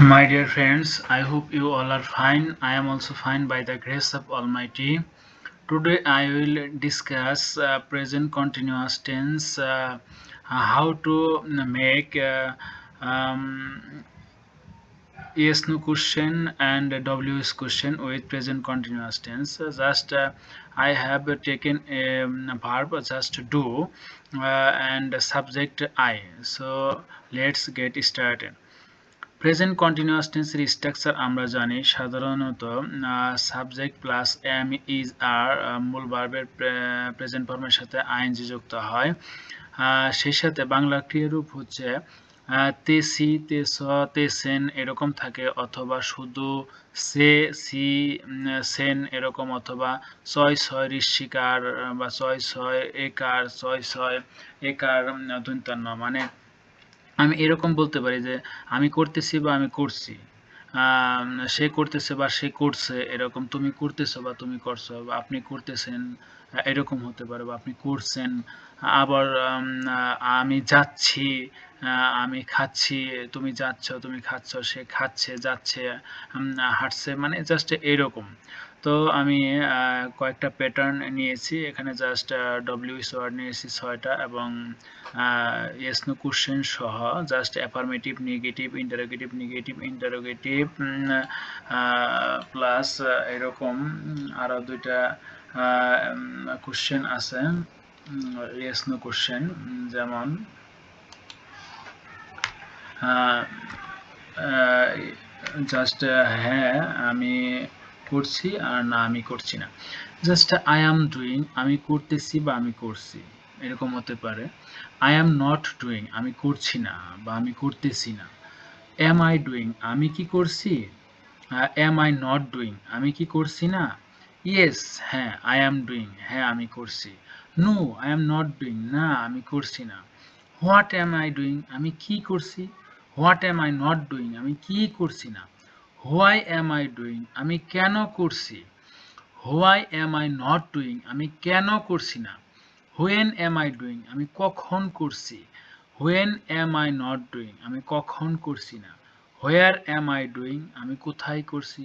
My dear friends, I hope you all are fine. I am also fine by the grace of Almighty. Today I will discuss present continuous tense, how to make yes no question and ws question with present continuous tense. Just I have taken a verb just do and subject I. So let's get started. Present continuous টেন্সের structure আমরা জানি সাধারণত subject plus M is আর মূল ভার্বের present ফর্মের সাথে ING যুক্ত হয়। সেই সাথে বাংলা ক্রিয়ারূপ হচ্ছে তেসি তেস তেসেন এরকম থাকে, অথবা শুধু সে সি সেন এরকম, অথবা ছয় ছয় ঋষিকার বা ছয় ছয় একার ছয় ছয় একার দন্তান্ন। মানে আমি এরকম বলতে পারি যে আমি করতেছি বা আমি করছি, সে করতেছে বা সে করছে এরকম, তুমি করতেছো বা তুমি করছো, বা আপনি করতেছেন এরকম হতে পারে, বা আপনি করছেন। আবার আমি যাচ্ছি, আমি খাচ্ছি, তুমি যাচ্ছ, তুমি খাচ্ছ, সে খাচ্ছে, যাচ্ছে, হাঁটছে, মানে জাস্ট এরকম। তো আমি কয়েকটা প্যাটার্ন নিয়েছি এখানে, জাস্ট ডব্লিউএস ওয়ার্ড নিয়েছি 6টা, এবং ইয়েস নো কোশ্চেন সহ just affirmative, negative, interrogative plus এরকম আরও 2টা কোশ্চেন আছে, ইয়েস নো কোশ্চেন। যেমন জাস্ট হ্যাঁ আমি করছি, আর না আমি করছি না। জাস্ট আই অ্যাম ডুইং, আমি করতেছি বা আমি করছি এরকম হতে পারে। আই অ্যাম নট ডুইং, আমি করছি না বা আমি করতেছি না। এম আই ডুইং, আমি কি করছি। এম আই নট ডুইং, আমি কি করছি না। ইয়েস, হ্যাঁ, আই অ্যাম ডুইং, হ্যাঁ আমি করছি। No, I am not doing, না আমি করছি না। হোয়াট অ্যাম আই ডুইং, আমি কি করছি। What am I not doing, আমি কি করছি না। হোয়াই অ্যাম আই ডুইং, আমি কেন করছি। Why am I not doing, আমি কেন করছি না। হোয়েন অ্যাম আই ডুইং, আমি কখন করছি। When am I not doing, আমি কখন করছি না। হোয়ার অ্যাম আই ডুইং, আমি কোথায় করছি।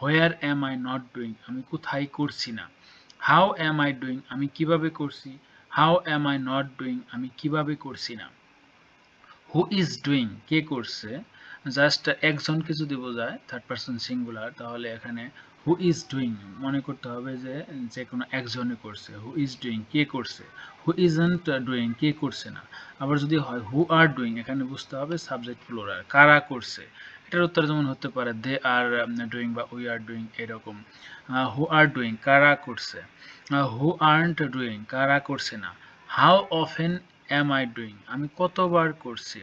হোয়ার অ্যাম আই নট ডুইং, আমি কোথায় করছি না। হাউ অ্যাম আই ডুইং, আমি কিভাবে করছি। How am I not doing, আমি কিভাবে করছি না। হু ইজ ডুইং, কে করছে। জাস্ট একজনকে যদি বোঝায় থার্ড পারসন সিঙ্গুলার, তাহলে এখানে হু ইজ ডুইং মনে করতে হবে যে যে কোনো একজনে করছে। হু ইজ ডুইং, কে করছে। হু ইজন্ট ডুইং, কে করছে না। আবার যদি হয় হু আর ডুইং, এখানে বুঝতে হবে সাবজেক্ট প্লুরাল, কারা করছে। এটার উত্তর যেমন হতে পারে দে আর ডুইং বা উই আর ডুইং এরকম। হু আর ডুইং, কারা করছে। হু আর্নট ডুইং, কারা করছে না। How often am I doing, আমি কতবার করছি।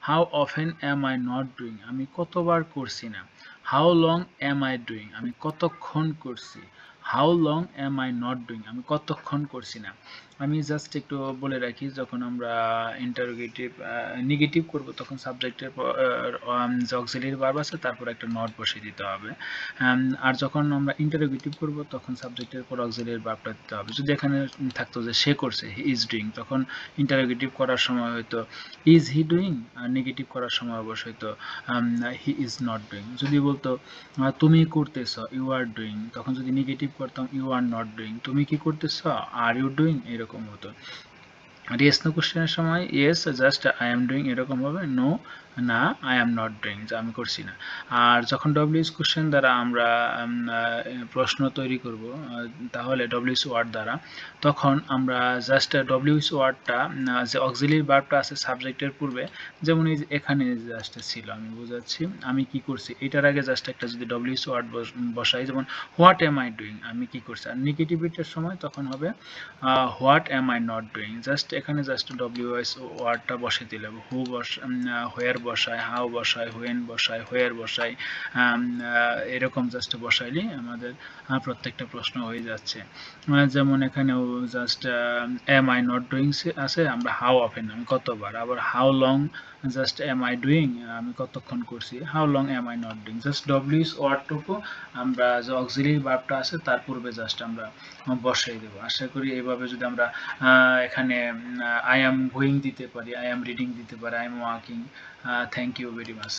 How often am I not doing, আমি কতবার করছি না। How long am I doing, আমি কতক্ষণ করছি। How long am I not doing, আমি কতক্ষণ করছি না। আমি জাস্ট একটু বলে রাখি, যখন আমরা ইন্টারোগেটিভ নেগেটিভ করব তখন সাবজেক্টের যে অক্সিলারি ভার্ব আছে তারপর একটা নট বসিয়ে দিতে হবে। আর যখন আমরা ইন্টারোগেটিভ করব তখন সাবজেক্টের পর অক্সিলারি ভার্বটা দিতে হবে। যদি এখানে থাকতো যে সে করছে, হি ইজ ডুইং, তখন ইন্টারোগেটিভ করার সময় হয়তো ইজ হি ডুইং, আর নেগেটিভ করার সময় অবশ্যই তো হি ইজ নট ডুইং। যদি বলতো তুমি করতেছ, ইউ আর ডুইং, তখন যদি নেগেটিভ করতাম ইউ আর নট ডুইং। তুমি কি করতেছ, আর ইউ ডুইং, এরকম হতো। আর ইয়েস নো কোশ্চেনের সময় yes just I am doing এরকম হবে, নো না আই এম নট ডুইং, যে আমি করছি না। আর যখন ডব্লিউএস কোশ্চেন দ্বারা আমরা প্রশ্ন তৈরি করব, তাহলে ডব্লিউএস ওয়ার্ড দ্বারা, তখন আমরা জাস্ট ডব্লিউএস ওয়ার্ডটা যে অক্সিলারি ভার্বটা আছে সাবজেক্টের পূর্বে, যেমন এই যে এখানে জাস্ট ছিল, আমি বোঝাচ্ছি আমি কি করছি, এটার আগে জাস্ট একটা যদি ডব্লিউএস ওয়ার্ড বসাই, যেমন হোয়াট এম আই ডুইং, আমি কি করছি। আর নেগেটিভিটির সময় তখন হবে what M I not doing. Just এখানে জাস্ট ডব্লিউএস ওয়ার্ডটা বসে দিলে হু হোয়ার বসায়, হাউ বসায়, হোয়েন বসায়, হোয়ার বসায়, এরকম জাস্ট বসাইলে আমাদের প্রত্যেকটা প্রশ্ন হয়ে যাচ্ছে। যেমন এখানেও just am I not doing আছে, আমরা হাউ অফেন, আমি কতবার। আবার how long, just am I doing, আমি কতক্ষণ করছি। How long am I not doing, just WS ওয়ার্ডটুকু আমরা যে অক্সিলারি ভার্বটা আছে তার পূর্বে জাস্ট আমরা বসাই দেবো। আশা করি এইভাবে যদি আমরা এখানে আই এম গোয়িং দিতে পারি, আই এম রিডিং দিতে পারি, I am walking. Thank you very much.